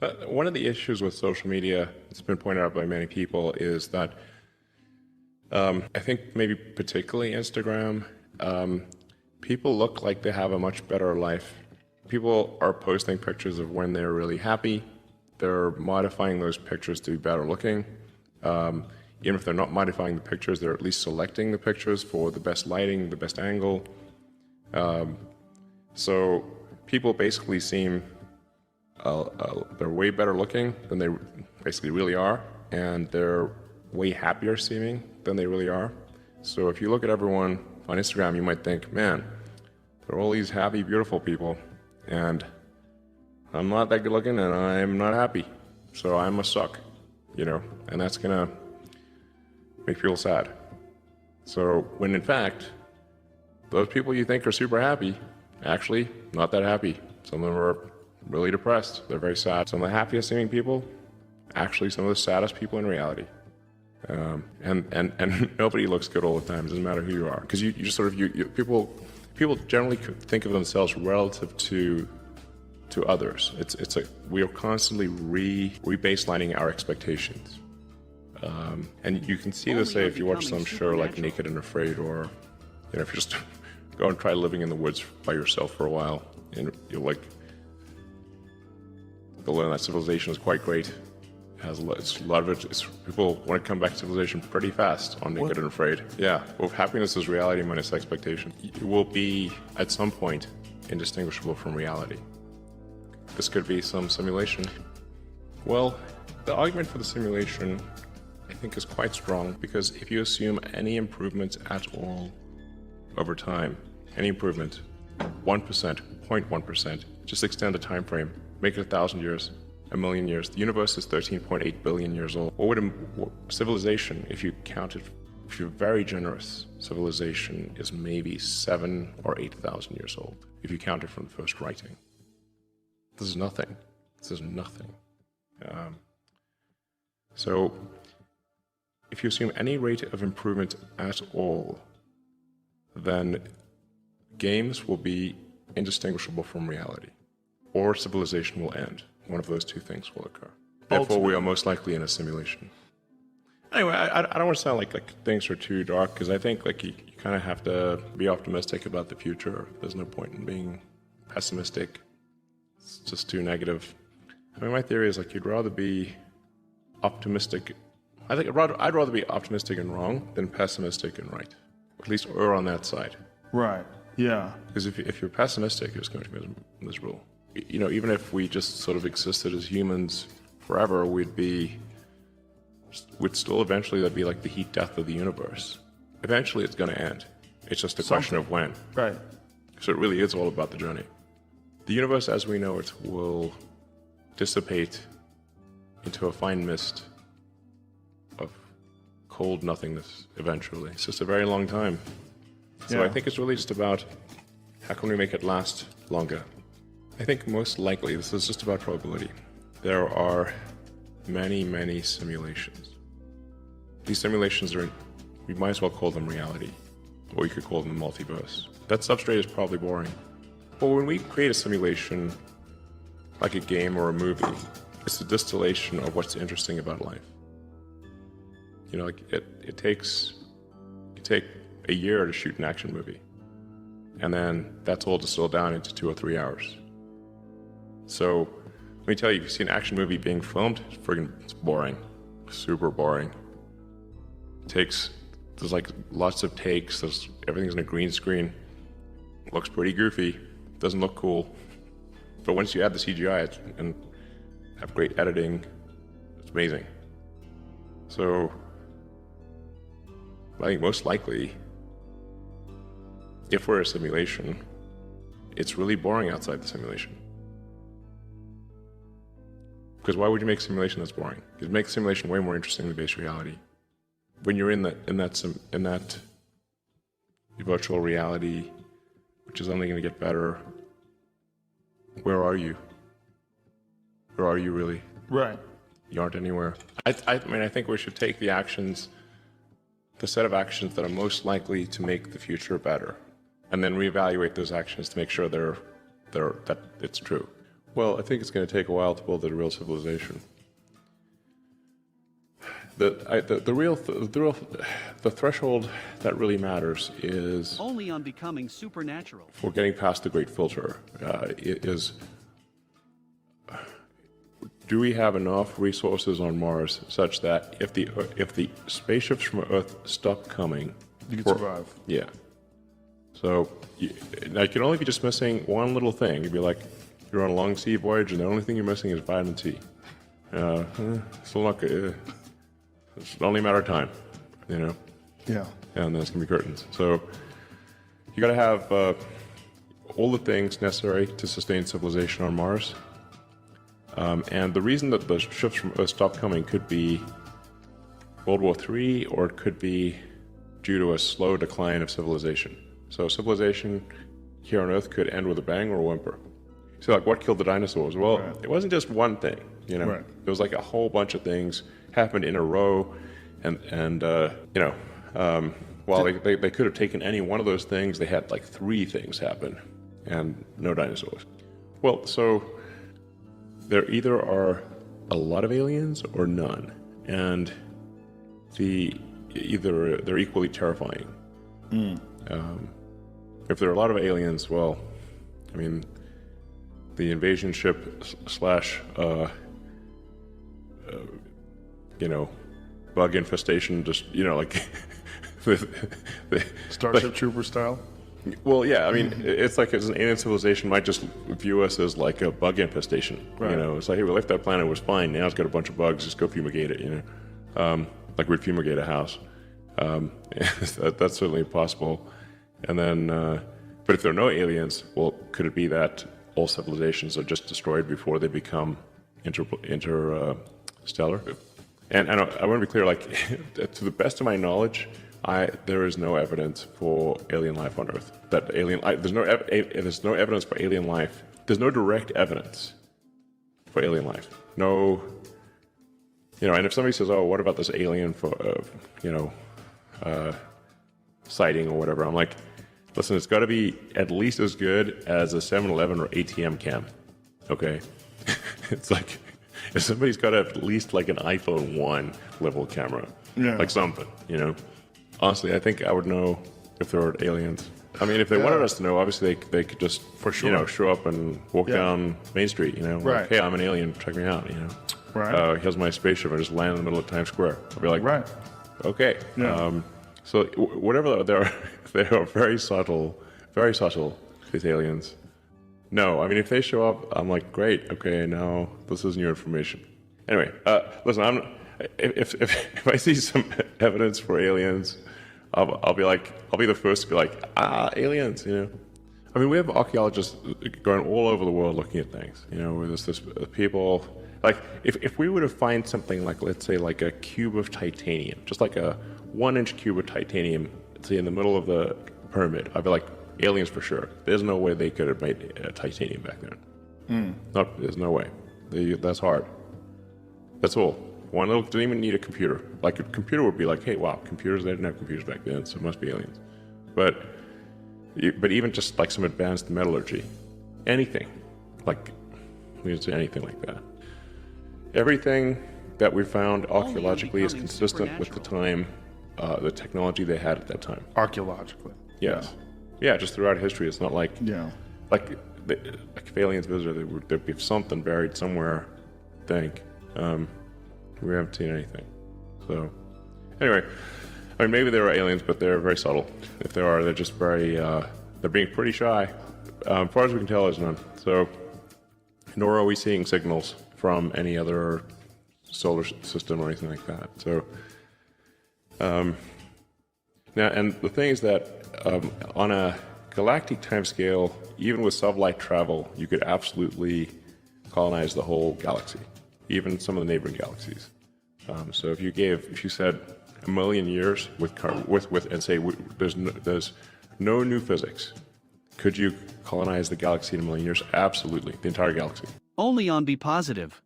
But one of the issues with social media, it's been pointed out by many people, is that I think maybe particularly Instagram, people look like they have a much better life. People are posting pictures of when they're really happy. They're modifying those pictures to be better looking. Even if they're not modifying the pictures, they're at least selecting the pictures for the best lighting, the best angle. So people basically seem they're way better looking than they basically really are, and they're way happier seeming than they really are. So if you look at everyone on Instagram, you might think, man, there are all these happy, beautiful people, and I'm not that good looking, and I'm not happy, so I must suck, and that's gonna make people sad. So when in fact, those people you think are super happy, actually not that happy. Some of them are really depressed. They're very sad. Some of the happiest seeming people, actually some of the saddest people in reality. And nobody looks good all the time. It doesn't matter who you are, because you just sort of people generally think of themselves relative to others. We are constantly re-baselining our expectations. And you can see this, say, if you watch some show like Naked and Afraid, or if you just go and try living in the woods by yourself for a while, and you'll learn that civilization is quite great. It has a lot of it. People want to come back to civilization pretty fast on Naked and Afraid. Yeah, well, if happiness is reality minus expectation, it will be at some point indistinguishable from reality. This could be some simulation. Well, the argument for the simulation, I think, is quite strong, because if you assume any improvement at all over time, any improvement, 1%, 0.1%, just extend the time frame, make it 1,000 years, 1,000,000 years. The universe is 13.8 billion years old. What would civilization, if you're very generous, civilization is maybe 7,000 or 8,000 years old, if you count it from the first writing. This is nothing. This is nothing. So if you assume any rate of improvement at all, then games will be indistinguishable from reality, or civilization will end. One of those two things will occur. Therefore, we are most likely in a simulation. Anyway, I don't want to sound like things are too dark, because I think you kind of have to be optimistic about the future. There's no point in being pessimistic. It's just too negative. I mean, my theory is you'd rather be optimistic. I think I'd rather be optimistic and wrong than pessimistic and right. At least err on that side. Right. Yeah. Because if you're pessimistic, you're just going to be miserable. Even if we just sort of existed as humans forever, we'd still eventually, that'd be like the heat death of the universe. Eventually it's going to end. It's just a question of when. Right. So it really is all about the journey. The universe as we know it will dissipate into a fine mist of cold nothingness eventually. It's just a very long time. So I think it's really just about how can we make it last longer. I think most likely, this is just about probability. There are many, many simulations. These simulations we might as well call them reality, or you could call them the multiverse. That substrate is probably boring. But when we create a simulation, like a game or a movie, it's a distillation of what's interesting about life. It take a year to shoot an action movie, and then that's all distilled down into 2 or 3 hours. So let me tell you, if you see an action movie being filmed, it's boring, super boring. There's lots of takes. Everything's in a green screen. Looks pretty goofy. Doesn't look cool. But once you add the CGI and have great editing, it's amazing. So I think most likely, if we're a simulation, it's really boring outside the simulation. Because why would you make a simulation that's boring? You make the simulation way more interesting than base reality. When you're in that virtual reality, which is only going to get better, where are you? Where are you really? Right. You aren't anywhere. I think we should take the set of actions that are most likely to make the future better, and then reevaluate those actions to make sure that it's true. Well, I think it's going to take a while to build a real civilization. The threshold that really matters is only on becoming supernatural. For getting past the great filter. Do we have enough resources on Mars such that if the spaceships from Earth stop coming, you can survive? Yeah. So now you can only be just missing one little thing. You'd be like, you're on a long sea voyage, and the only thing you're missing is vitamin C. Still not good. It's only a matter of time, you know? Yeah. And then it's going to be curtains. So you got to have all the things necessary to sustain civilization on Mars. And the reason that the ships from Earth stopped coming could be World War III, or it could be due to a slow decline of civilization. So civilization here on Earth could end with a bang or a whimper. So like, what killed the dinosaurs? Well, right. It wasn't just one thing, you know? Right. There was like a whole bunch of things happened in a row, and you know, while they could have taken any one of those things, they had like 3 things happen, and no dinosaurs. Well, so there either are a lot of aliens or none, and they're equally terrifying. If there are a lot of aliens, well, I mean, the invasion ship slash you know, bug infestation, just, you know, like Starship Trooper style. Well, yeah, I mean, it's like an alien civilization might just view us as like a bug infestation. Right. You know, it's like, hey, we left that planet, it was fine. Now it's got a bunch of bugs. Just go fumigate it. You know, like we'd fumigate a house. That's certainly possible. And then, but if there are no aliens, well, could it be that all civilizations are just destroyed before they become interstellar? And I want to be clear, like, to the best of my knowledge, there is no evidence for alien life on Earth. There's no evidence for alien life. There's no direct evidence for alien life. No, you know. And if somebody says, "Oh, what about this alien for, you know, sighting or whatever?" I'm like, listen, it's got to be at least as good as a 7-Eleven or ATM cam. Okay, it's like, if somebody's got at least like an iPhone 1 level camera, yeah, like something, you know. Honestly, I think I would know if there were aliens. I mean, if they wanted us to know, obviously they could just, for sure, you know, show up and walk down Main Street, you know, like, hey, I'm an alien, check me out, you know. Right. Here's my spaceship, I just land in the middle of Times Square. I'll be like, right, okay. Yeah. So whatever they are very subtle, these aliens. No, I mean, if they show up, I'm like, great, okay, now this is new information. Anyway, listen, if I see some evidence for aliens, I'll be the first to be like, aliens, you know. I mean, we have archaeologists going all over the world looking at things, you know, where there's this people, like, if we were to find something like, let's say, like a cube of titanium, just like a 1-inch cube of titanium, say, in the middle of the pyramid, I'd be like, aliens for sure. There's no way they could have made titanium back then. There's no way. That's hard. That's all. One little, didn't even need a computer. Like, a computer would be like, hey, wow, computers, they didn't have computers back then, so it must be aliens. But even just like some advanced metallurgy, anything, like, we would say anything like that. Everything that we found archaeologically is consistent with the time, the technology they had at that time. Archaeologically? Yes. Yeah, just throughout history. It's not like, like if aliens visited, there'd be something buried somewhere, I think. We haven't seen anything. So, anyway, I mean, maybe there are aliens, but they're very subtle. If there are, they're just very, they're being pretty shy. As far as we can tell, there's none. So, nor are we seeing signals from any other solar system or anything like that. So, now, and the thing is that on a galactic timescale, even with sublight travel, you could absolutely colonize the whole galaxy, even some of the neighboring galaxies. So if you said 1 million years and say there's no new physics, could you colonize the galaxy in 1 million years? Absolutely, the entire galaxy. Only on Be Positive.